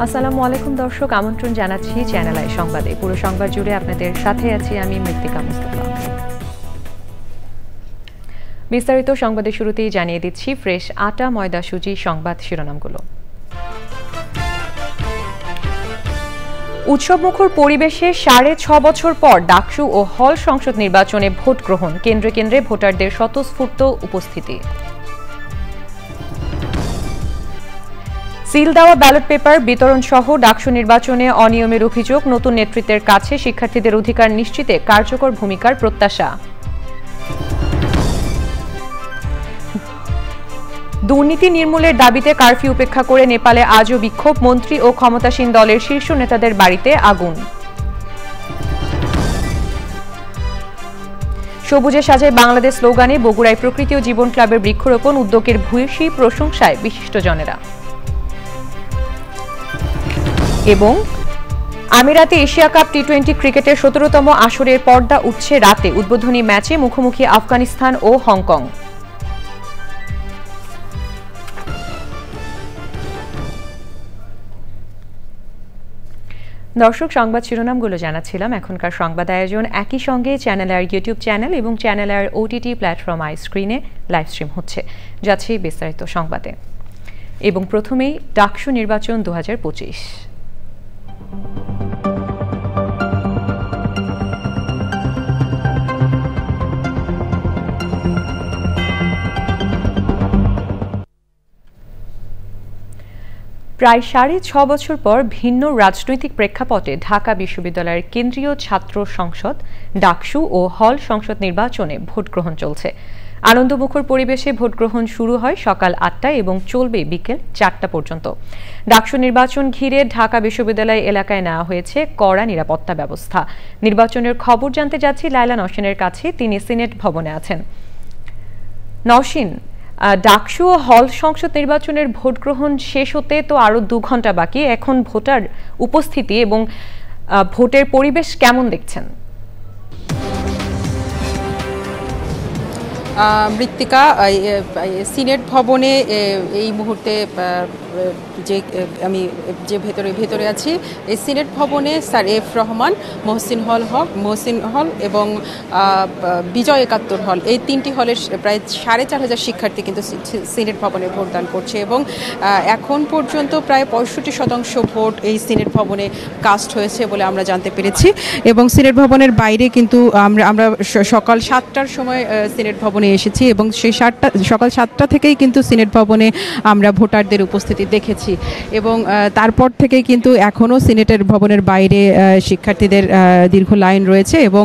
আসসালামু আলাইকুম দর্শক, আমন্ত্রণ জানাচ্ছি চ্যানেল আই সংবাদে। পুরো সংবাদ জুড়ে আপনাদের সাথে আছি আমি মৃত্তিকা মুস্তাফা। বিস্তারিত সংবাদের শুরুতেই জানিয়ে দিচ্ছি ফ্রেশ আটা ময়দা সুজি সংবাদ শিরোনামগুলো। উৎসবমুখর পরিবেশে ৬.৫ বছর পর ডাকসু ও হল সংসদ নির্বাচনে ভোট গ্রহণ, কেন্দ্রে কেন্দ্রে ভোটারদের স্বতঃস্ফূর্ত উপস্থিতি। সিল দেওয়া ব্যালট পেপার বিতরণ সহ ডাকসু নির্বাচনে অনিয়মের অভিযোগ, নতুন নেতৃত্বের কাছে শিক্ষার্থীদের অধিকার নিশ্চিতে কার্যকর ভূমিকার প্রত্যাশা। দুর্নীতি নির্মূলের দাবিতে কারফিউ উপেক্ষা করে নেপালে আজও বিক্ষোভ, মন্ত্রী ও ক্ষমতাসীন দলের শীর্ষ নেতাদের বাড়িতে আগুন। সবুজে সাজায় বাংলাদেশ স্লোগানে বগুড়ায় প্রকৃতি ও জীবন ক্লাবের বৃক্ষরোপণ, উদ্যোগের ভূয়সী প্রশংসায় বিশিষ্টজনেরা। এবং আমিরাতে এশিয়া কাপ টি-20 ক্রিকেটের 17তম আসরের পর্দা উঠছে রাতে, উদ্বোধনী ম্যাচে মুখোমুখি আফগানিস্তান ও হংকং। দর্শক, সংবাদ শিরোনামগুলো জানাচ্ছিলাম। এখনকার সংবাদ আয়োজন একই সঙ্গে চ্যানেল আর ইউটিউব চ্যানেল এবং চ্যানেল আর ওটিটি প্ল্যাটফর্ম আই স্ক্রিনে লাইভ স্ট্রিম হচ্ছে। যাচ্ছে বিস্তারিত সংবাদে। এবং প্রথমেই ডাকসু নির্বাচন 2025। প্রায় ৬.৫ বছর পর ভিন্ন রাজনৈতিক প্রেক্ষাপটে ঢাকা বিশ্ববিদ্যালয়ের কেন্দ্রীয় ছাত্র সংসদ ডাকসু ও হল সংসদ নির্বাচনে ভোট গ্রহণ চলছে। আনন্দমুখর পরিবেশে ভোট গ্রহণ শুরু হয় সকাল ৮টায় এবং চলবে বিকেল ৪টা পর্যন্ত। ডাকসু নির্বাচন ঘিরে ঢাকা বিশ্ববিদ্যালয় এলাকায় নেওয়া হয়েছে কড়া নিরাপত্তা ব্যবস্থা। নির্বাচনের খবর জানতে যাচ্ছি লায়লা নওশিনের কাছে, তিনি সিনেট ভবনে আছেন। নওশিন, ডাকসু ও হল সংসদ নির্বাচনের ভোট গ্রহণ শেষ হতে তো আরো ২ ঘন্টা বাকি, এখন ভোটার উপস্থিতি এবং ভোটের পরিবেশ কেমন দেখছেন? মৃত্তিকা, সিনেট ভবনে এই মুহূর্তে যে ভেতরে আছি, এই সিনেট ভবনে স্যার এফ রহমান, মহসিন হল এবং বিজয় ৭১ হল, এই ৩টি হলের প্রায় ৪,৫০০ শিক্ষার্থী কিন্তু সিনেট ভবনে ভোটদান করছে এবং এখন পর্যন্ত প্রায় ৬৫% ভোট এই সিনেট ভবনে কাস্ট হয়েছে বলে আমরা জানতে পেরেছি। এবং সিনেট ভবনের বাইরে কিন্তু আমরা সকাল ৭টার সময় সিনেট ভবনে এসেছি এবং সেই সকাল ৭টা থেকেই কিন্তু সিনেট ভবনে আমরা ভোটারদের উপস্থিতি দেখেছি এবং তারপর থেকে কিন্তু এখনও সিনেটের ভবনের বাইরে শিক্ষার্থীদের দীর্ঘ লাইন রয়েছে এবং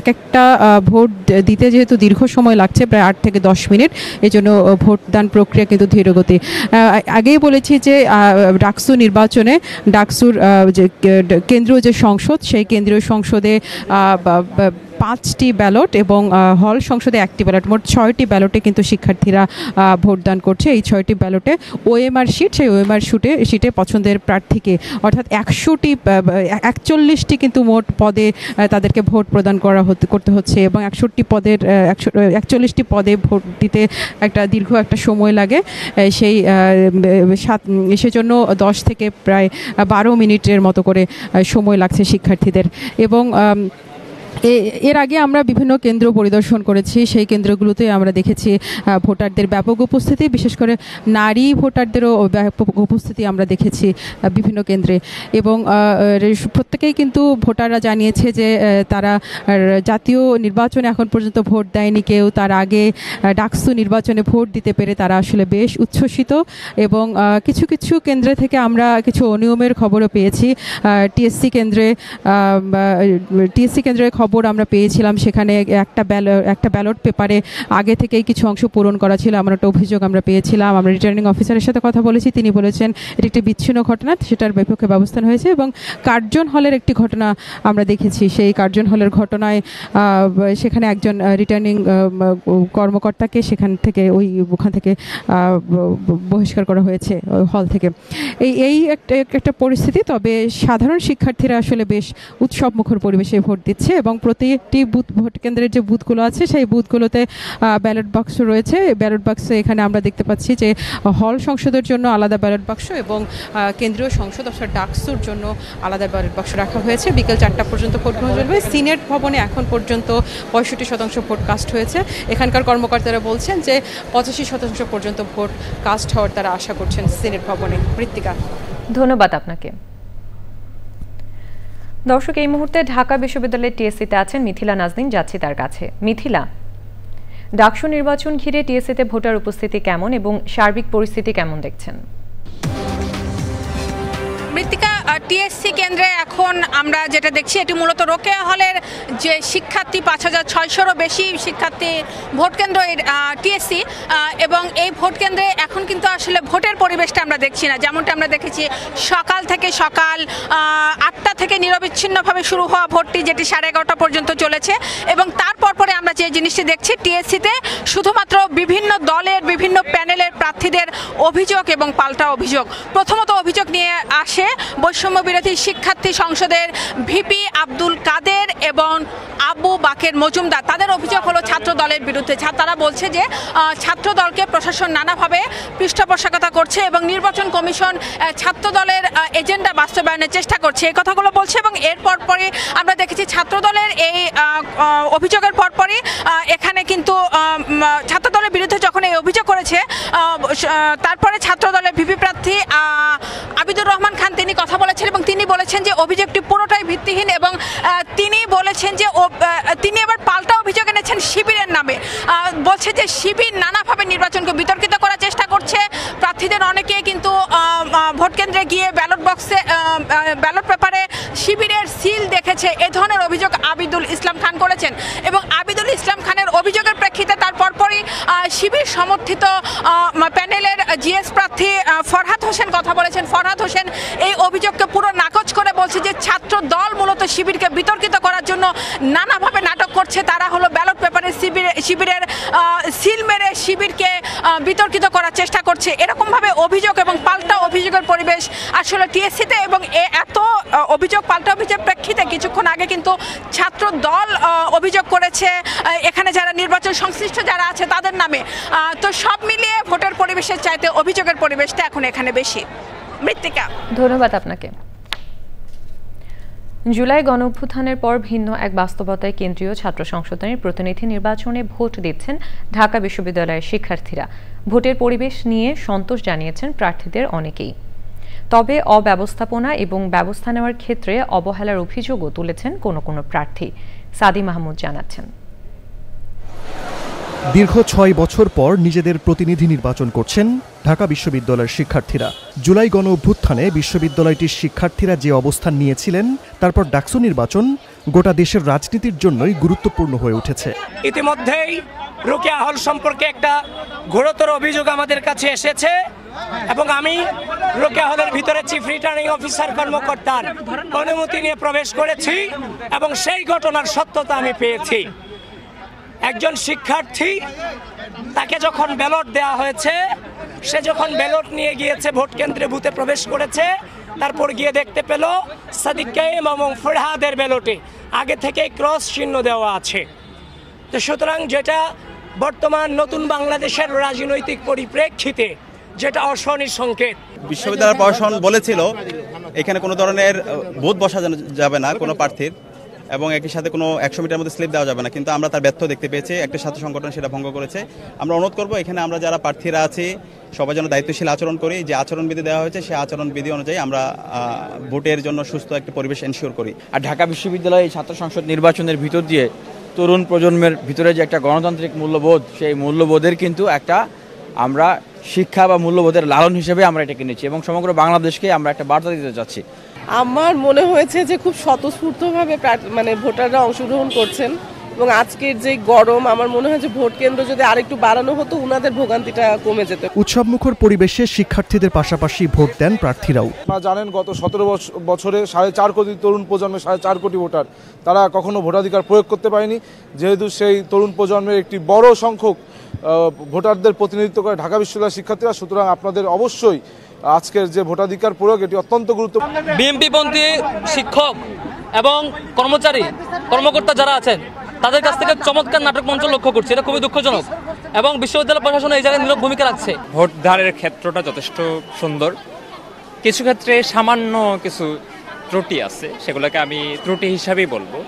এক একটা ভোট দিতে যেহেতু দীর্ঘ সময় লাগছে, প্রায় ৮ থেকে ১০ মিনিট, এজন্য ভোটদান প্রক্রিয়া কিন্তু ধীরগতি। আগেই বলেছি যে ডাকসু নির্বাচনে ডাকসুর যে কেন্দ্রীয় যে সংসদ, সেই কেন্দ্রীয় সংসদে 5টি ব্যালট এবং হল সংসদে 1টি ব্যালট, মোট 6টি ব্যালটে কিন্তু শিক্ষার্থীরা ভোটদান করছে। এই 6টি ব্যালটে ওএমআর শিট, সেই ওএমআর শিটে পছন্দের প্রার্থীকে অর্থাৎ 41টি কিন্তু মোট পদে তাদেরকে ভোট প্রদান করতে হচ্ছে এবং 41টি পদে ভোট দিতে দীর্ঘ একটা সময় লাগে। সেজন্য 10 থেকে প্রায় 12 মিনিটের মতো করে সময় লাগছে শিক্ষার্থীদের। এবং এর আগে আমরা বিভিন্ন কেন্দ্র পরিদর্শন করেছি, সেই কেন্দ্রগুলোতে আমরা দেখেছি ভোটারদের ব্যাপক উপস্থিতি, বিশেষ করে নারী ভোটারদেরও ব্যাপক উপস্থিতি আমরা দেখেছি বিভিন্ন কেন্দ্রে। এবং প্রত্যেকেই কিন্তু ভোটাররা জানিয়েছে যে তারা জাতীয় নির্বাচনে এখন পর্যন্ত ভোট দেয়নি কেউ, তার আগে ডাকসু নির্বাচনে ভোট দিতে পেরে তারা আসলে বেশ উচ্ছ্বসিত। এবং কিছু কিছু কেন্দ্রে থেকে আমরা কিছু অনিয়মের খবরও পেয়েছি। টিএসসি কেন্দ্রে খবর আমরা পেয়েছিলাম সেখানে একটা ব্যালট পেপারে আগে থেকেই কিছু অংশ পূরণ করা ছিল, এমন একটা অভিযোগ আমরা পেয়েছিলাম। আমরা রিটার্নিং অফিসারের সাথে কথা বলেছি, তিনি বলেছেন এটি একটি বিচ্ছিন্ন ঘটনা, সেটার বিপক্ষে ব্যবস্থা হয়েছে। এবং কার্জন হলের একটি ঘটনা আমরা দেখেছি, সেই কার্জন হলের ঘটনায় সেখানে একজন রিটার্নিং কর্মকর্তাকে ওখান থেকে বহিষ্কার করা হয়েছে হল থেকে। এই একটা পরিস্থিতি। তবে সাধারণ শিক্ষার্থীরা আসলে বেশ উৎসবমুখর পরিবেশে ভোট দিচ্ছে এবং প্রতিটি ভোট কেন্দ্রের যে বুথগুলো আছে সেই বুথগুলোতে ব্যালট বাক্স রয়েছে। ব্যালট বাক্সে এখানে আমরা দেখতে পাচ্ছি যে হল সংসদের জন্য আলাদা ব্যালট বাক্স এবং কেন্দ্রীয় সংসদ অর্থাৎ ডাকসুর জন্য আলাদা ব্যালট বাক্স রাখা হয়েছে। বিকেল 4টা পর্যন্ত ভোট গ্রহণ চলবে। সিনেট ভবনে এখন পর্যন্ত 65% ভোট কাস্ট হয়েছে। এখানকার কর্মকর্তারা বলছেন যে 85% পর্যন্ত ভোট কাস্ট হওয়ার তারা আশা করছেন সিনেট ভবনে। মৃত্তিকা, ধন্যবাদ আপনাকে। দর্শক, এই মুহূর্তে ঢাকা বিশ্ববিদ্যালয়ের টিএসসিতে আছেন মিথিলা নাজনীন, যাচ্ছি তার কাছে। মিথিলা, ডাকসু নির্বাচন ঘিরে টিএসসিতে ভোটার উপস্থিতি কেমন এবং সার্বিক পরিস্থিতি কেমন দেখছেন? মৃত্তিকা, টিএসসি কেন্দ্রে এখন আমরা যেটা দেখছি এটি মূলত রোকেয়া হলের যে শিক্ষার্থী 5600-এরও বেশি শিক্ষার্থী ভোট কেন্দ্র টিএসসি, এবং এই ভোট কেন্দ্রে এখন কিন্তু আসলে ভোটের পরিবেশটা আমরা দেখছি না। যেমনটা আমরা দেখেছি সকাল 8টা থেকে নিরবিচ্ছিন্নভাবে শুরু হওয়া ভোটটি, যেটি 11:30 পর্যন্ত চলেছে, এবং তারপর পরে আমরা যে জিনিসটি দেখছি টিএসসিতে শুধুমাত্র বিভিন্ন দলের বিভিন্ন প্যানেলের প্রার্থীদের অভিযোগ এবং পাল্টা অভিযোগ। প্রথমত অভিযোগ নিয়ে আসে বৈষম্য বিরোধী শিক্ষার্থী সংসদের ভিপি আব্দুল কাদের এবং আবু বাকের মজুমদার। তাদের অভিযোগ হলো ছাত্র দলের বিরুদ্ধে। তারা বলছে যে ছাত্র দলকে প্রশাসন নানাভাবে পৃষ্ঠপোষকতা করছে এবং নির্বাচন কমিশন ছাত্র দলের এজেন্ডা বাস্তবায়নের চেষ্টা করছে, এই কথাগুলো বলছে। এবং এর পরপরই আমরা দেখেছি ছাত্র দলের এই অভিযোগের পরপরই এখানে কিন্তু ছাত্র দলের বিরুদ্ধে যখন এই অভিযোগ করেছে, তারপরে ছাত্র দলের ভিপি প্রার্থী আবিদুর রহমান খান তিনি কথা বলেছেন এবং তিনি বলেছেন যে অভিযোগটি পুরোটাই ভিত্তিহীন, এবং তিনি বলেছেন যে তিনি এবার পাল্টা অভিযোগ এনেছেন শিবিরের নামে। বলছে যে শিবির নানাভাবে নির্বাচনকে বিতর্কিত করার চেষ্টা করছে। প্রার্থীদের অনেকে কিন্তু ভোট কেন্দ্রে গিয়ে ব্যালট পেপারে শিবিরের সিল দেখেছে, এ ধরনের অভিযোগ আবিদুল ইসলাম খান করেছেন। এবং আবিদুল ইসলাম খানের অভিযোগের প্রেক্ষিতে তারপরই শিবির সমর্থিত প্যানেলের জিএস প্রার্থী ফরহাদ হোসেন কথা বলেছেন। ফরহাদ হোসেন এই অভিযোগকে পুরো নাকচ করে বলছে যে ছাত্র দল মূলত শিবিরকে বিতর্কিত করার জন্য নানাভাবে নাটক করছে। তারা হলো ব্যালট পেপারে শিবিরের সিল মেরে শিবিরকে বিতর্কিত করার চেষ্টা করছে। এরকমভাবে অভিযোগ এবং পাল্টা অভিযোগের পরিবেশ আসলে টিএসসিতে, এবং এত অভিযোগ পাল্টা অভিযোগের প্রেক্ষিতে কিছুক্ষণ আগে কিন্তু ছাত্র দল অভিযোগ করেছে এখানে যারা নির্বাচন সংশ্লিষ্ট যারা আছে তাদের নামে। তো সব মিলিয়ে ভোটের পরিবেশের চাইতে অভিযোগের পরিবেশটা এখন এখানে বেশি। মৃত্তিকা, ধন্যবাদ আপনাকে। জুলাই গণঅভ্যুত্থানের পর ভিন্ন এক বাস্তবতায় কেন্দ্রীয় ছাত্র সংসদের প্রতিনিধি নির্বাচনে ভোট দিচ্ছেন ঢাকা বিশ্ববিদ্যালয়ের শিক্ষার্থীরা। ভোটের পরিবেশ নিয়ে সন্তোষ জানিয়েছেন প্রার্থীদের অনেকেই। তবে অব্যবস্থাপনা এবং ব্যবস্থা নেওয়ার ক্ষেত্রে অবহেলার অভিযোগও তুলেছেন কোনো প্রার্থী। সাদি মাহমুদ জানাচ্ছেন, দীর্ঘ 6 বছর পর নিজেদের প্রতিনিধি নির্বাচন করছেন ঢাকা বিশ্ববিদ্যালয়ের শিক্ষার্থীরা। জুলাই গণ অভ্যুত্থানে বিশ্ববিদ্যালয়টির শিক্ষার্থীরা যে অবস্থান নিয়েছিলেন, তারপর ডাকসু নির্বাচন গোটা দেশের রাজনীতির জন্যই গুরুত্বপূর্ণ হয়ে উঠেছে। ইতিমধ্যেই রোকেয়া হল সম্পর্কে একটা ঘোরতর অভিযোগ আমাদের কাছে এসেছে এবং আমি রোকেয়া হলের ভিতরে চিফ রিটার্নিং অফিসার কর্মকর্তার অনুমতি নিয়ে প্রবেশ করেছি এবং সেই ঘটনার সত্যতা আমি পেয়েছি। একজন শিক্ষার্থী, তাকে যখন ব্যালট দেওয়া হয়েছে, সে যখন ব্যালট নিয়ে গিয়েছে ভোট কেন্দ্রে বুথে প্রবেশ করেছে, তারপর গিয়ে দেখতে পেল সাদিক কায়েম এবং ফরহাদের ব্যালটে আগে থেকে ক্রস চিহ্ন দেওয়া আছে। তো সুতরাং যেটা বর্তমান নতুন বাংলাদেশের রাজনৈতিক পরিপ্রেক্ষিতে যেটা অশনির সংকেত। বিশ্ববিদ্যালয় প্রশাসন বলেছিল এখানে কোনো ধরনের বুথ বসা যাবে না কোনো প্রার্থীর, এবং একই সাথে কোনো 100 মিটার মধ্যে স্লিপ দেওয়া যাবে না, কিন্তু আমরা তার ব্যর্থ দেখতে পেয়েছি। একটা ছাত্র সংগঠন সেটা ভঙ্গ করেছে। আমরা অনুরোধ করব এখানে আমরা যারা প্রার্থীরা আছি সবাই যেন দায়িত্বশীল আচরণ করি। যে আচরণবিধি দেওয়া হয়েছে সেই আচরণবিধি অনুযায়ী আমরা ভোটের জন্য সুস্থ একটা পরিবেশ এনশিওর করি। আর ঢাকা বিশ্ববিদ্যালয়ে ছাত্র সংসদ নির্বাচনের ভিতর দিয়ে তরুণ প্রজন্মের ভিতরে যে একটা গণতান্ত্রিক মূল্যবোধ, সেই মূল্যবোধের কিন্তু একটা আমরা শিক্ষা বা মূল্যবোধের লালন হিসেবে আমরা এটাকে নিচ্ছি এবং সমগ্র বাংলাদেশকে আমরা একটা বার্তা দিতে চাচ্ছি। আমার মনে হয়েছে যে খুব স্বতঃস্ফূর্তভাবে মানে ভোটাররা অংশগ্রহণ করছেন এবং আজকের যে গরম আমার মনে হয় যে ভোট কেন্দ্র যদি আরেকটু বাড়ানো হতো উনাদের ভোগান্তিটা কমে যেত। উৎসবমুখর পরিবেশে শিক্ষার্থীদের পাশাপাশি ভোট দেন প্রার্থীরাও। আপনারা জানেন গত 17 বছরে 4.5 কোটি তরুণ প্রজন্মের 4.5 কোটি ভোটার তারা কখনো ভোটাধিকার প্রয়োগ করতে পারেনি। যেহেতু সেই তরুণ প্রজন্মের একটি বড় সংখ্যক ভোটারদের প্রতিনিধিত্ব করে ঢাকা বিশ্ববিদ্যালয়ের শিক্ষার্থীরা, সুতরাং আপনাদের অবশ্যই আজকের যে ভোটাধিকার প্রয়োগ এটি অত্যন্ত গুরুত্বপূর্ণ। বিএনপিপন্থী শিক্ষক এবং কর্মকর্তা যারা আছেন তাদের কাছ থেকে চমৎকার নাটক মঞ্চ লক্ষ্য করছি, এটা খুবই দুঃখজনক এবং বিশ্ববিদ্যালয় প্রশাসন এই জায়গায় নীরব ভূমিকা রাখছে। ভোটদানের ক্ষেত্রটা যথেষ্ট সুন্দর, কিছু ক্ষেত্রে সামান্য কিছু ত্রুটি আছে, সেগুলোকে আমি ত্রুটি হিসাবেই বলবো।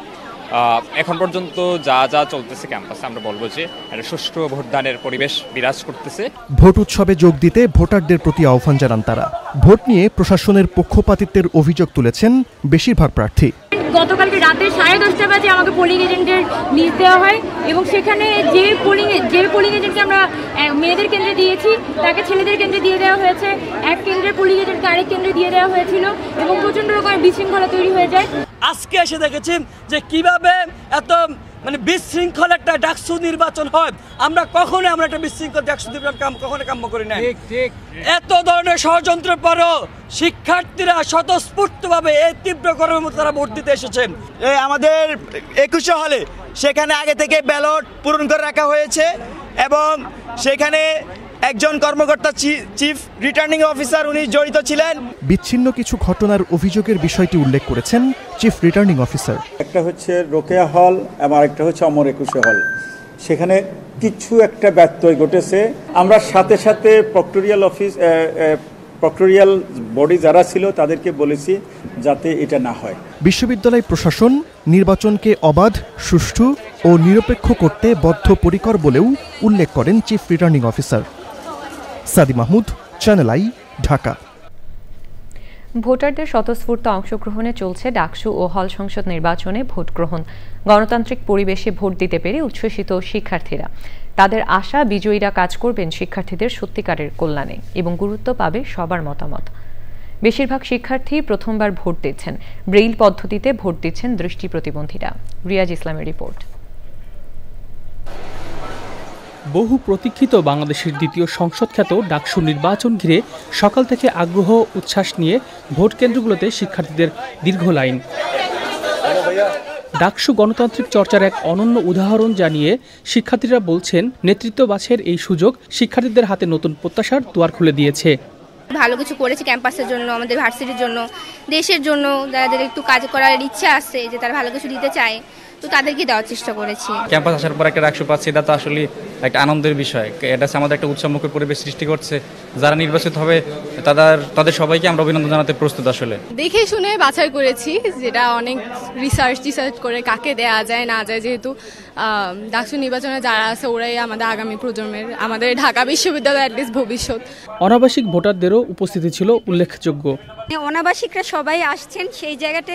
এখন পর্যন্ত যা যা চলতেছে ক্যাম্পাসে আমরা বলবো যে একটা সুষ্ঠু ভোটদানের পরিবেশ বিরাজ করতেছে। ভোট উৎসবে যোগ দিতে ভোটারদের প্রতি আহ্বান জানান তারা। ভোট নিয়ে প্রশাসনের পক্ষপাতিত্বের অভিযোগ তুলেছেন বেশিরভাগ প্রার্থী। গতকালকে রাতে 10:30 বাজে আমাকে পোলিং এজেন্টের লিস্ট দেওয়া হয় এবং সেখানে যে পোলিং এজেন্টকে আমরা মেয়েদের কেন্দ্রে দিয়েছি তাকে ছেলেদের কেন্দ্রে দিয়ে দেওয়া হয়েছে, এক কেন্দ্রের পোলিং এজেন্টকে আরেক কেন্দ্রে দিয়ে দেওয়া হয়েছিল এবং প্রচণ্ড রকমের বিশৃঙ্খলা তৈরি হয়ে যায়। আজকে এসে দেখেছি যে কিভাবে এত বিশৃঙ্খল একটা ডাকসু নির্বাচন হয়। আমরা একটা বিশৃঙ্খল ডাকসু নির্বাচন কখনো কাম্য করি না। এত ধরনের ষড়যন্ত্রের পরও শিক্ষার্থীরা স্বতঃস্ফূর্তভাবে এই তীব্র গরমের মধ্যে তারা ভোট দিতে এসেছেন। আমাদের 21 হলে সেখানে আগে থেকে ব্যালট পূরণ করে রাখা হয়েছে এবং সেখানে একজন কর্মকর্তা চিফ রিটার্নিং অফিসার উনি জড়িত ছিলেন। বিচ্ছিন্ন কিছু ঘটনার অভিযোগের বিষয়টি উল্লেখ করেছেন চিফ রিটার্নিং অফিসার। একটা হচ্ছে রোকেয়া হল এবং আরেকটা হচ্ছে অমর 21 হল, সেখানে কিছু একটা ব্যত্যয় ঘটেছে। আমরা সাথে সাথে প্রক্টোরিয়াল বডি যারা ছিল তাদেরকে বলেছি যাতে এটা না হয়। বিশ্ববিদ্যালয় প্রশাসন নির্বাচনকে অবাধ, সুষ্ঠু ও নিরপেক্ষ করতে বদ্ধপরিকর বলেও উল্লেখ করেন চিফ রিটার্নিং অফিসার। সাদি মাহমুদ, চ্যানেল আই, ঢাকা। ভোটারদের স্বতঃস্ফূর্ত অংশগ্রহণে চলছে ডাকসু ও হল সংসদ নির্বাচনে ভোট গ্রহণ। গণতান্ত্রিক পরিবেশে ভোট দিতে পেরে উচ্ছ্বসিত শিক্ষার্থীরা। তাদের আশা বিজয়ীরা কাজ করবেন শিক্ষার্থীদের সত্যিকারের কল্যাণে এবং গুরুত্ব পাবে সবার মতামত। বেশিরভাগ শিক্ষার্থী প্রথমবার ভোট দিচ্ছেন। ব্রেইল পদ্ধতিতে ভোট দিচ্ছেন দৃষ্টি প্রতিবন্ধীরা। রিয়াজ ইসলামের রিপোর্ট। বহু প্রতীক্ষিত বাংলাদেশের দ্বিতীয় সংসদ খ্যাত ডাকসু নির্বাচন ঘিরে সকাল থেকে আগ্রহ উচ্ছ্বাস নিয়ে ভোট কেন্দ্রগুলোতে শিক্ষার্থীদের দীর্ঘ লাইন। ডাকসু গণতান্ত্রিক চর্চার এক অনন্য উদাহরণ জানিয়ে শিক্ষার্থীরা বলছেন, নেতৃত্ব বাছাইয়ের এই সুযোগ শিক্ষার্থীদের হাতে নতুন প্রত্যাশার দুয়ার খুলে দিয়েছে। ভালো কিছু করেছে ক্যাম্পাসের জন্য, আমাদের ভার্সিটির জন্য, দেশের জন্য। যাদের একটু কাজ করার ইচ্ছা আছে, যে তারা ভালো কিছু দিতে চায়, তো তাদেরকে দেওয়ার চেষ্টা করেছি। ক্যাম্পাস আসার পর একটা ডাকসু পাচ্ছি, এটা তো আসলে একটা আনন্দের বিষয়। এটা আমাদের একটা উৎসবমুখর পরিবেশ সৃষ্টি করছে। যারা নির্বাচিত হবে তাদের সবাইকে আমরা অভিনন্দন জানাতে প্রস্তুত। আসলে দেখে শুনে বাছাই করেছি, যেটা অনেক রিসার্চ করে কাকে দেয়া যায় না যায়। যেহেতু ডাকসু নির্বাচনে যারা আছে ওরাই আমাদের আগামী প্রজন্মের, আমাদের ঢাকা বিশ্ববিদ্যালয় অ্যাটলিস্ট ভবিষ্যৎ। অনাবাসিক ভোটারদেরও উপস্থিতি ছিল উল্লেখযোগ্য। অনাবাসিকরা সবাই আসছেন, সেই জায়গাতে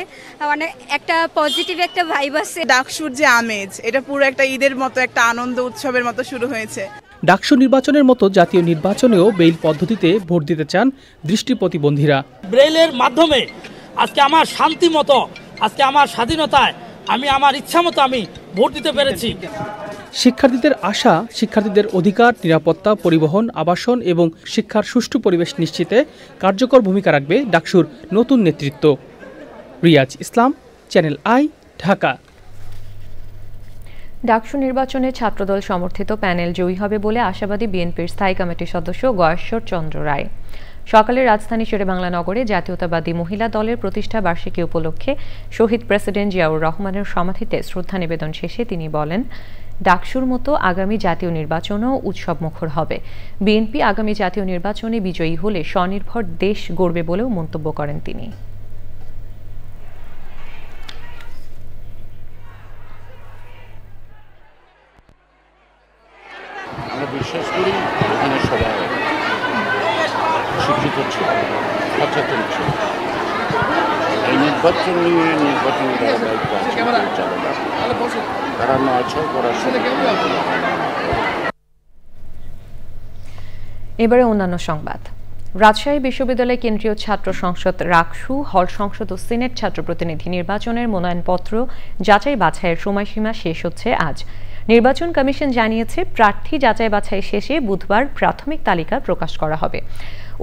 অনেক একটা পজিটিভ একটা ভাইব আছে। ডাকসুর যে আমেজ, এটা পুরো একটা ঈদের মতো, একটা আনন্দ উৎসবের মতো শুরু হয়েছে। ডাকসু নির্বাচনের মতো জাতীয় নির্বাচনেও ব্রেইল পদ্ধতিতে ভোট দিতে চান দৃষ্টি প্রতিবন্ধীরা। ব্রেইলের মাধ্যমে আজকে আমার শান্তি মতো, আজকে আমার স্বাধীনতায় আমি আমার ইচ্ছা মতো আমি ভোট দিতে পেরেছি। শিক্ষার্থীদের আশা, শিক্ষার্থীদের অধিকার, নিরাপত্তা, পরিবহন, আবাসন এবং শিক্ষার সুষ্ঠু পরিবেশ নিশ্চিতে কার্যকর ভূমিকা রাখবে ডাকসুর নতুন নেতৃত্ব। রিয়াজ ইসলাম, চ্যানেল আই, ঢাকা। ডাকসু নির্বাচনে ছাত্রদল সমর্থিত প্যানেল জয়ী হবে বলে আশাবাদী বিএনপির স্থায়ী কমিটির সদস্য গয়েশ্বর চন্দ্র রায়। সকালে রাজধানী শেরেবাংলা নগরে জাতীয়তাবাদী মহিলা দলের প্রতিষ্ঠা বার্ষিকী উপলক্ষে শহীদ প্রেসিডেন্ট জিয়াউর রহমানের সমাধিতে শ্রদ্ধা নিবেদন শেষে তিনি বলেন, ডাকসুর মতো আগামী জাতীয় নির্বাচনও উৎসবমুখর হবে। বিএনপি আগামী জাতীয় নির্বাচনে বিজয়ী হলে স্বনির্ভর দেশ গড়বে বলেও মন্তব্য করেন তিনি। আমরা বিশ্বাস করি এখানে সবাই শিক্ষিত ছিল, সচেতন ছিল। এই নির্বাচন নিয়ে নির্বাচন দায়িত্ব আছে, তারা নয়-ছয় করার সাথে। এবারে অন্যান্য সংবাদ। রাজশাহী বিশ্ববিদ্যালয় কেন্দ্রীয় ছাত্র সংসদ রাকসু, হল সংসদ ও সিনেট ছাত্র প্রতিনিধি নির্বাচনের মনোনয়নপত্র যাচাই বাছাইয়ের সময়সীমা শেষ হচ্ছে আজ। নির্বাচন কমিশন জানিয়েছে, প্রার্থী যাচাই বাছাই শেষে বুধবার প্রাথমিক তালিকা প্রকাশ করা হবে।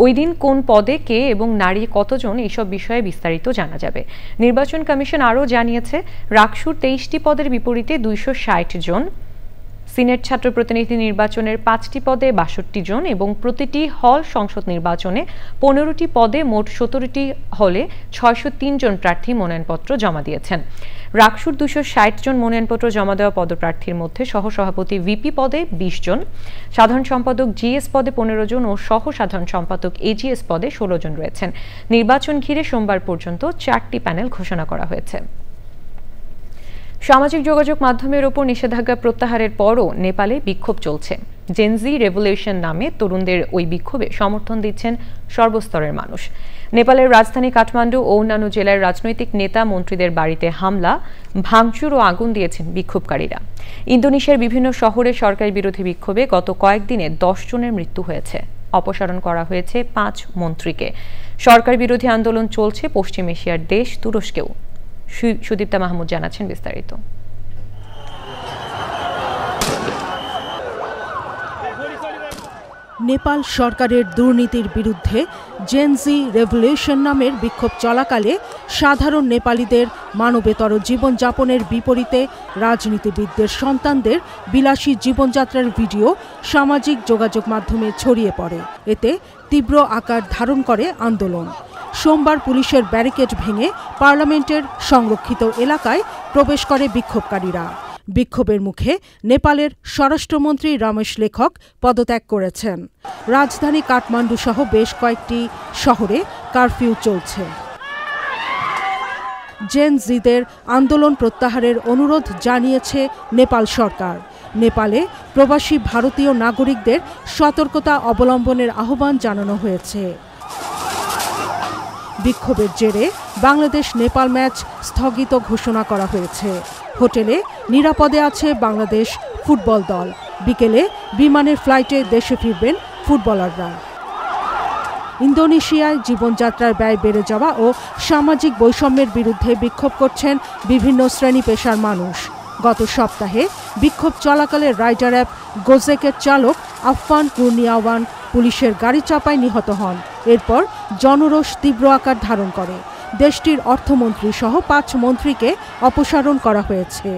ওই দিন কোন পদে কে এবং নারী কতজন এইসব বিষয়ে বিস্তারিত জানা যাবে। নির্বাচন কমিশন আরও জানিয়েছে, রাকসুর 23টি পদের বিপরীতে 260 জন, সিনেট ছাত্র প্রতিনিধি নির্বাচনের 5টি পদে 62 জন এবং প্রতিটি হল সংসদ নির্বাচনে 15টি পদে মোট 17টি হলে 603 জন প্রার্থী মনোনয়নপত্র জমা দিয়েছেন। রাকসুর 260 জন মনোনয়নপত্র জমা দেওয়া পদপ্রার্থীর মধ্যে সহসভাপতি ভিপি পদে 20 জন, সাধারণ সম্পাদক জিএস পদে 15 জন ও সহ সাধারণ সম্পাদক এজিএস পদে 16 জন রয়েছেন। নির্বাচন ঘিরে সোমবার পর্যন্ত 4টি প্যানেল ঘোষণা করা হয়েছে। সামাজিক যোগাযোগ মাধ্যমের ওপর নিষেধাজ্ঞা প্রত্যাহারের পরও নেপালে বিক্ষোভ চলছে। জেনজি রেভলিউশন নামে তরুণদের ওই বিক্ষোভে সমর্থন দিচ্ছেন সর্বস্তরের মানুষ। নেপালের রাজধানী কাঠমান্ডু ও অন্যান্য জেলার রাজনৈতিক নেতা মন্ত্রীদের বাড়িতে হামলা, ভাঙচুর ও আগুন দিয়েছেন বিক্ষোভকারীরা। ইন্দোনেশিয়ার বিভিন্ন শহরে সরকার বিরোধী বিক্ষোভে গত কয়েকদিনে 10 জনের মৃত্যু হয়েছে। অপসারণ করা হয়েছে 5 মন্ত্রীকে। সরকার বিরোধী আন্দোলন চলছে পশ্চিম এশিয়ার দেশ তুরস্কেও। সুদীপ্তা মাহমুদ জানাচ্ছেন বিস্তারিত। নেপাল সরকারের দুর্নীতির বিরুদ্ধে জেনজি রেভলিউশন নামের বিক্ষোভ চলাকালে সাধারণ নেপালিদের মানবেতর জীবনযাপনের বিপরীতে রাজনীতিবিদদের সন্তানদের বিলাসী জীবনযাত্রার ভিডিও সামাজিক যোগাযোগ মাধ্যমে ছড়িয়ে পড়ে। এতে তীব্র আকার ধারণ করে আন্দোলন। সোমবার পুলিশের ব্যারিকেড ভেঙে পার্লামেন্টের সংরক্ষিত এলাকায় প্রবেশ করে বিক্ষোভকারীরা। বিক্ষোভের মুখে নেপালের স্বরাষ্ট্রমন্ত্রী রমেশ লেখক পদত্যাগ করেছেন। রাজধানী কাঠমান্ডু সহ বেশ কয়েকটি শহরে কারফিউ চলছে। জেন জিদের আন্দোলন প্রত্যাহারের অনুরোধ জানিয়েছে নেপাল সরকার। নেপালে প্রবাসী ভারতীয় নাগরিকদের সতর্কতা অবলম্বনের আহ্বান জানানো হয়েছে। বিক্ষোভের জেরে বাংলাদেশ নেপাল ম্যাচ স্থগিত ঘোষণা করা হয়েছে। হোটেলে নিরাপদে আছে বাংলাদেশ ফুটবল দল। বিকেলে বিমানের ফ্লাইটে দেশে ফিরবেন ফুটবলাররা। ইন্দোনেশিয়ায় জীবনযাত্রার ব্যয় বেড়ে যাওয়া ও সামাজিক বৈষম্যের বিরুদ্ধে বিক্ষোভ করছেন বিভিন্ন শ্রেণী পেশার মানুষ। গত সপ্তাহে বিক্ষোভ চলাকালে রাইডার অ্যাপ গোজেকের চালক আফফান কুর্নিয়াওয়ান পুলিশের গাড়ি চাপায় নিহত হন। এরপর জনরোষ তীব্র আকার ধারণ করে। দেশটির অর্থমন্ত্রী সহ 5 মন্ত্রীকে অপসারণ করা হয়েছে।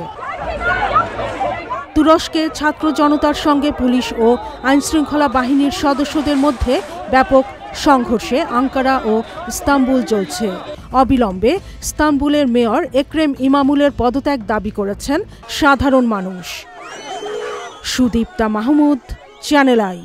তুরস্কে ছাত্র জনতার সঙ্গে পুলিশ ও আইনশৃঙ্খলা বাহিনীর সদস্যদের মধ্যে ব্যাপক সংঘর্ষে আঙ্কারা ও ইস্তাম্বুল চলছে। অবিলম্বে ইস্তাম্বুলের মেয়র এক্রেম ইমামুলের পদত্যাগ দাবি করেছেন সাধারণ মানুষ। Sudipta Mahmud, channel I.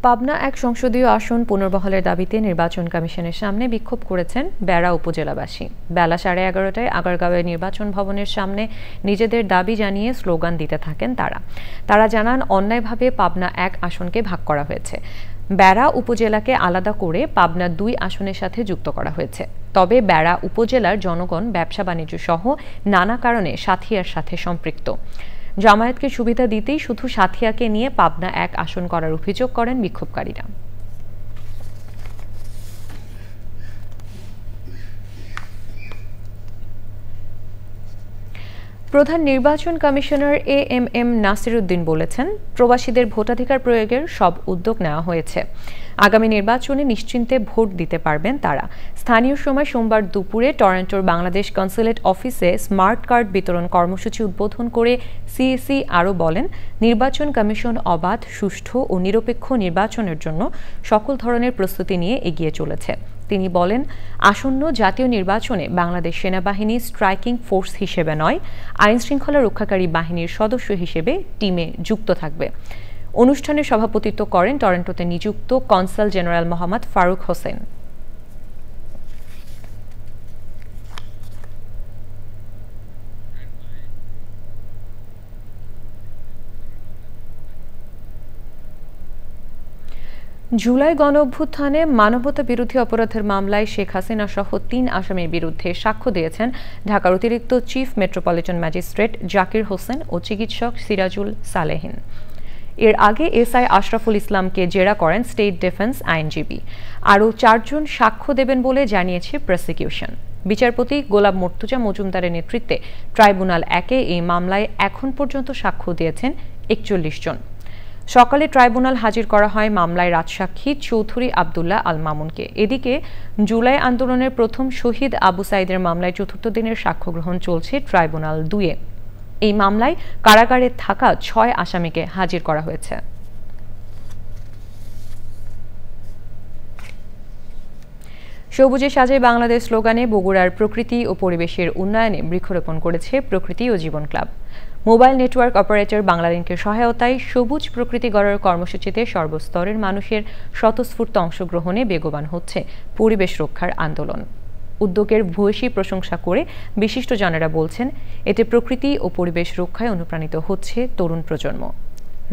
পাবনা 1 সংসদীয় আসন পুনর্বহালের দাবিতে নির্বাচন কমিশনের সামনে বিক্ষোভ করেছেন বেড়া উপজেলাবাসী। বেলা 11:30টায় আগারগাঁওয়ের নির্বাচন ভবনের সামনে নিজেদের দাবি জানিয়ে স্লোগান দিতে থাকেন তারা জানান, অন্যায়ভাবে পাবনা 1 আসনকে ভাগ করা হয়েছে। বেড়া উপজেলাকে আলাদা করে পাবনা 2 আসনের সাথে যুক্ত করা হয়েছে। তবে বেড়া উপজেলার জনগণ ব্যবসা বাণিজ্য সহ নানা কারণে সাথিয়ার সাথে সম্পৃক্ত। জামায়াতকে সুবিধা দিতেই শুধু সাথিয়াকে নিয়ে পাবনা 1 আসন করার অভিযোগ করেন বিক্ষোভকারীরা। প্রধান নির্বাচন কমিশনার এএমএম নাসির উদ্দিন বলেছেন, প্রবাসীদের ভোটাধিকার প্রয়োগের সব উদ্যোগ নেওয়া হয়েছে। আগামী নির্বাচনে নিশ্চিন্তে ভোট দিতে পারবেন তারা। স্থানীয় সময় সোমবার দুপুরে টরন্টোর বাংলাদেশ কনসুলেট অফিসে স্মার্ট কার্ড বিতরণ কর্মসূচি উদ্বোধন করে সিএসি আরও বলেন, নির্বাচন কমিশন অবাধ, সুষ্ঠু ও নিরপেক্ষ নির্বাচনের জন্য সকল ধরনের প্রস্তুতি নিয়ে এগিয়ে চলেছে। তিনি বলেন, আসন্ন জাতীয় নির্বাচনে বাংলাদেশ সেনাবাহিনী স্ট্রাইকিং ফোর্স হিসেবে নয়, আইনশৃঙ্খলা রক্ষাকারী বাহিনীর সদস্য হিসেবে টিমে যুক্ত থাকবে। অনুষ্ঠানে সভাপতিত্ব করেন টরন্টোতে নিযুক্ত কনসাল জেনারেল মোহাম্মদ ফারুক হোসেন। জুলাই গণঅভ্যুত্থানে মানবতা বিরোধী অপরাধের মামলায় শেখ হাসিনা সহ 3 আসামির বিরুদ্ধে সাক্ষ্য দিয়েছেন ঢাকার অতিরিক্ত chief metropolitan magistrate Zakir Hossain ও চিকিৎসক সিরাজুল সালেহিন। এর আগে এসআই আশরাফুল ইসলামকে জেরা করেন স্টেট ডিফেন্স আইনজীবী। আরও 4 জন সাক্ষ্য দেবেন বলে জানিয়েছে প্রসিকিউশন। বিচারপতি গোলাম মর্তুজা মজুমদারের নেতৃত্বে ট্রাইব্যুনাল 1-এ এই মামলায় এখন পর্যন্ত সাক্ষ্য দিয়েছেন 41 জন। সকালে ট্রাইব্যুনাল হাজির করা হয় মামলায় রাজসাক্ষী চৌধুরী আব্দুল্লাহ আল মামুনকে। এদিকে জুলাই আন্দোলনের প্রথম শহীদ আবু সাইদের মামলায় 4র্থ দিনের সাক্ষ্য গ্রহণ চলছে ট্রাইব্যুনাল 2-এ। এই মামলায় কারাগারে থাকা 6 আসামিকে হাজির করা হয়েছে। সবুজে সাজে বাংলাদেশ স্লোগানে বগুড়ার প্রকৃতি ও পরিবেশের উন্নয়নে বৃক্ষরোপণ করেছে প্রকৃতি ও জীবন ক্লাব। মোবাইল নেটওয়ার্ক অপারেটর বাংলালিংকের সহায়তায় সবুজ প্রকৃতি গড়ার কর্মসূচিতে সর্বস্তরের মানুষের স্বতঃস্ফূর্ত অংশগ্রহণে বেগবান হচ্ছে পরিবেশ রক্ষার আন্দোলন। উদ্যোগের ভূয়সী প্রশংসা করে বিশিষ্টজনেরা বলছেন, এতে প্রকৃতি ও পরিবেশ রক্ষায় অনুপ্রাণিত হচ্ছে তরুণ প্রজন্ম।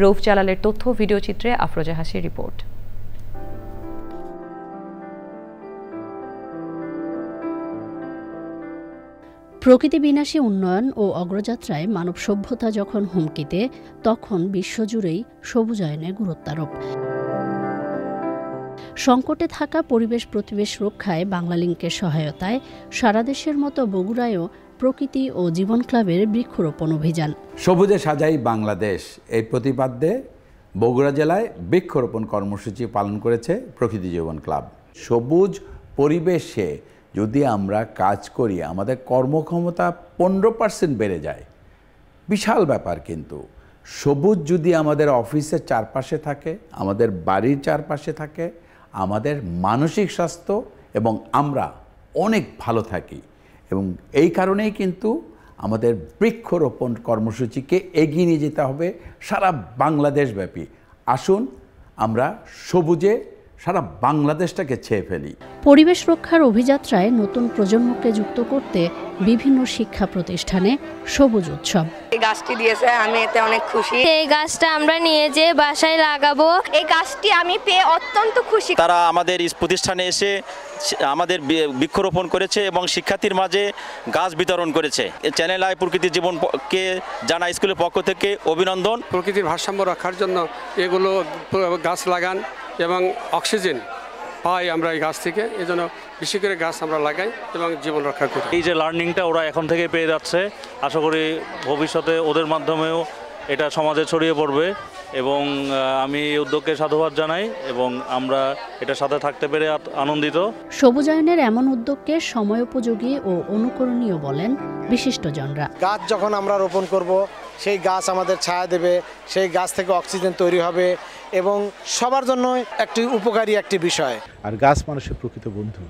রৌফ জালালের তথ্য ভিডিও চিত্রে আফরোজা হাসির রিপোর্ট। প্রকৃতি বিনাশী উন্নয়ন ও অগ্রযাত্রায় মানব সভ্যতা যখন হুমকিতে, তখন বিশ্বজুড়েই সবুজায়নে গুরুত্বারোপ। সংকটে থাকা পরিবেশ প্রতিবেশ রক্ষায় বাংলালিংকের সহায়তায় সারা দেশের মতো বগুড়ায়ও প্রকৃতি ও জীবন ক্লাবের বৃক্ষরোপণ অভিযান। সবুজে সাজাই বাংলাদেশ এই প্রতিপাদ্যে বগুড়া জেলায় বৃক্ষরোপণ কর্মসূচি পালন করেছে প্রকৃতি জীবন ক্লাব। সবুজ পরিবেশে যদি আমরা কাজ করি, আমাদের কর্মক্ষমতা 15% বেড়ে যায়। বিশাল ব্যাপার। কিন্তু সবুজ যদি আমাদের অফিসের চারপাশে থাকে, আমাদের বাড়ির চারপাশে থাকে, আমাদের মানসিক স্বাস্থ্য এবং আমরা অনেক ভালো থাকি। এবং এই কারণেই কিন্তু আমাদের বৃক্ষরোপণ কর্মসূচিকে এগিয়ে নিয়ে যেতে হবে সারা বাংলাদেশব্যাপী। আসুন আমরা সবুজে সারা বাংলাদেশটাকে ছেয়ে ফেলি। পরিবেশ রক্ষার অভিযাত্রায় নতুন প্রজন্মকে যুক্ত করতে বিভিন্ন শিক্ষা প্রতিষ্ঠানে সবুজ উৎসব। এই গাছটি দিয়েছে, আমি এতে অনেক খুশি। এই গাছটা আমরা নিয়ে যে বাসায় লাগাবো। এই গাছটি আমি পেয়ে অত্যন্ত খুশি। তারা আমাদের প্রতিষ্ঠানে এসে আমাদের বৃক্ষরোপণ করেছে এবং শিক্ষার্থীর মাঝে গাছ বিতরণ করেছে। চ্যানেল আই প্রকৃতি জীবনকে জানা স্কুলের পক্ষ থেকে অভিনন্দন। প্রকৃতির ভারসাম্য রক্ষার জন্য এগুলো গাছ লাগান এবং অক্সিজেন পাই আমরা এই গাছ থেকে, এজন্য বেশি করে গাছ আমরা লাগাই এবং জীবন রক্ষা করি। এই যে লার্নিংটা ওরা এখন থেকে পেয়ে যাচ্ছে, আশা করি ভবিষ্যতে ওদের মাধ্যমেও এটা সমাজে ছড়িয়ে পড়বে এবং আমি এই উদ্যোগকে সাধুবাদ জানাই এবং আমরা এটার সাথে থাকতে পেরে আনন্দিত। সবুজায়নের এমন উদ্যোগকে সময়োপযোগী ও অনুকরণীয় বলেন বিশিষ্টজনরা। গাছ যখন আমরা রোপণ করব, সেই গাছ আমাদের ছায়া দেবে, সেই গাছ থেকে অক্সিজেন তৈরি হবে এবং সবার জন্য একটি উপকারী একটি বিষয়। আর গাছ মানুষের প্রকৃত বন্ধু।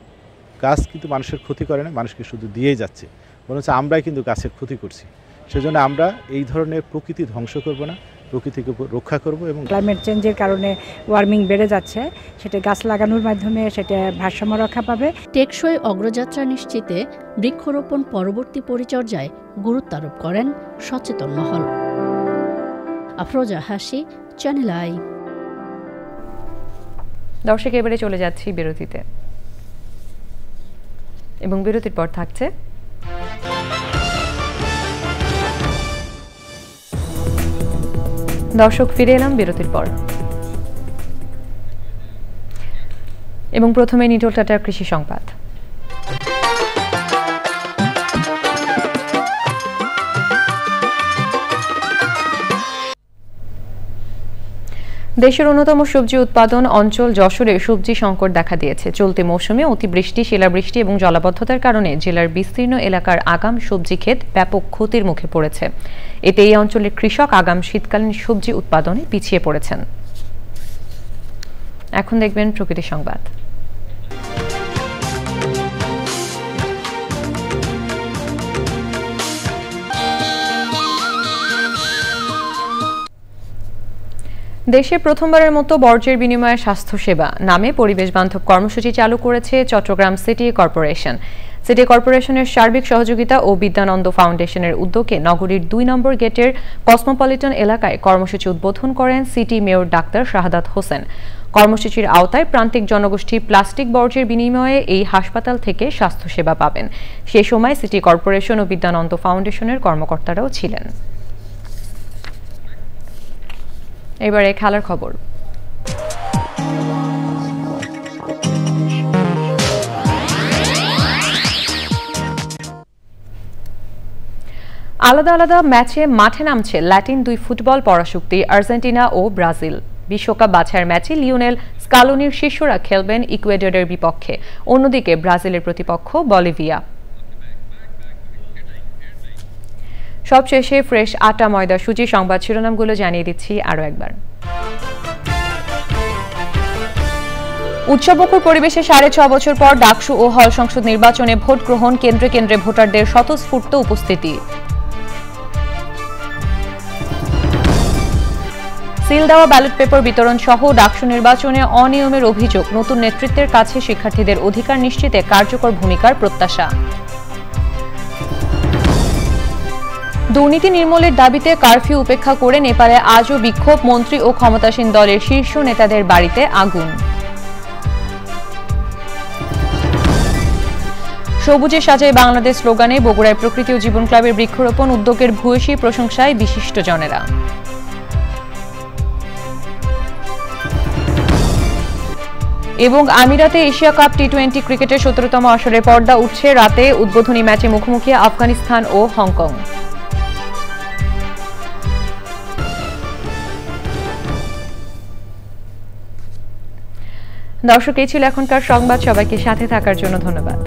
গাছ কিন্তু মানুষের ক্ষতি করে না, মানুষকে শুধু দিয়েই যাচ্ছে, বরঞ্চ আমরাই কিন্তু গাছের ক্ষতি করছি। সেজন্য আমরা এই ধরনের প্রকৃতি ধ্বংস করব না, প্রকৃতিকে রক্ষা করব। এবং ক্লাইমেট চেঞ্জের কারণে ওয়ার্মিং বেড়ে যাচ্ছে, সেটা গাছ লাগানোর মাধ্যমে সেটা ভারসাম্য রক্ষা পাবে। টেকসই অগ্রযাত্রা নিশ্চিতে বৃক্ষরোপণ পরবর্তী পরিচর্যায় গুরুত্ব আরোপ করেন সচেতন মহল। আফরোজা হাসি, চ্যানেল আই। দর্শক, এবারে চলে যাচ্ছি বিরতিতে এবং বিরতির পর থাকছে দর্শক ফিরে এলাম বিরতির পর এবং প্রথমে নিটোল টাটার কৃষি সংবাদ। দেশের অন্যতম সবজি উৎপাদন অঞ্চল যশোরে সবজি সংকট দেখা দিয়েছে। চলতি মৌসুমে অতিবৃষ্টি, শিলাবৃষ্টি এবং জলাবদ্ধতার কারণে জেলার বিস্তীর্ণ এলাকার আগাম সবজি ক্ষেত ব্যাপক ক্ষতির মুখে পড়েছে। এতে এই অঞ্চলের কৃষক আগাম শীতকালীন সবজি উৎপাদনে পিছিয়ে পড়েছেন। এখন দেখবেন প্রকৃতি সংবাদ। দেশে প্রথমবারের মতো বর্জ্যের বিনিময়ে স্বাস্থ্যসেবা নামে পরিবেশ বান্ধব কর্মসূচি চালু করেছে চট্টগ্রাম সিটি কর্পোরেশন। সিটি কর্পোরেশনের সার্বিক সহযোগিতা ও বিদ্যানন্দ ফাউন্ডেশনের উদ্যোগে নগরীর 2 নম্বর গেটের কসমোপলিটন এলাকায় কর্মসূচি উদ্বোধন করেন city mayor doctor Shahadat Hossain. কর্মসূচির আওতায় প্রান্তিক জনগোষ্ঠী প্লাস্টিক বর্জ্যের বিনিময়ে এই হাসপাতাল থেকে স্বাস্থ্যসেবা পাবেন। সে সময় সিটি কর্পোরেশন ও বিদ্যানন্দ ফাউন্ডেশনের কর্মকর্তারাও ছিলেন। এবারে খেলার খবর। আলাদা আলাদা ম্যাচে মাঠে নামছে ল্যাটিন দুই ফুটবল পরাশক্তি আর্জেন্টিনা ও ব্রাজিল। বিশ্বকাপ বাছাইয়ের ম্যাচে লিওনেল স্কালোনির শিষ্যরা খেলবেন ইকুয়েডরের বিপক্ষে, অন্যদিকে ব্রাজিলের প্রতিপক্ষ বলিভিয়া। সবশেষে ফ্রেশ আটা ময়দা সুজি সংবাদ শিরোনামগুলো জানিয়ে দিচ্ছি আরও একবার। উৎসবমুখর পরিবেশে 6.5 বছর পর ডাকসু ও হল সংসদ নির্বাচনে ভোট গ্রহণ, কেন্দ্রে কেন্দ্রে ভোটারদের স্বতঃস্ফূর্ত উপস্থিতি। সিল দেওয়া ব্যালট পেপার বিতরণ সহ ডাকসু নির্বাচনে অনিয়মের অভিযোগ, নতুন নেতৃত্বের কাছে শিক্ষার্থীদের অধিকার নিশ্চিতে কার্যকর ভূমিকার প্রত্যাশা। দুর্নীতি নির্মূলের দাবিতে কারফিউ উপেক্ষা করে নেপালে আজও বিক্ষোভ, মন্ত্রী ও ক্ষমতাসীন দলের শীর্ষ নেতাদের বাড়িতে আগুন। সবুজে সাজায় বাংলাদেশ স্লোগানে বগুড়ায় প্রকৃতি ও জীবন ক্লাবের বৃক্ষরোপণ, উদ্যোগের ভূয়সী প্রশংসায় বিশিষ্টজনেরা। এবং আমিরাতে এশিয়া কাপ টি-20 ক্রিকেটের 17তম আসরে পর্দা উঠছে, রাতে উদ্বোধনী ম্যাচে মুখোমুখি আফগানিস্তান ও হংকং। দর্শক, এই ছিল এখনকার সংবাদ। সবাইকে সাথে থাকার জন্য ধন্যবাদ।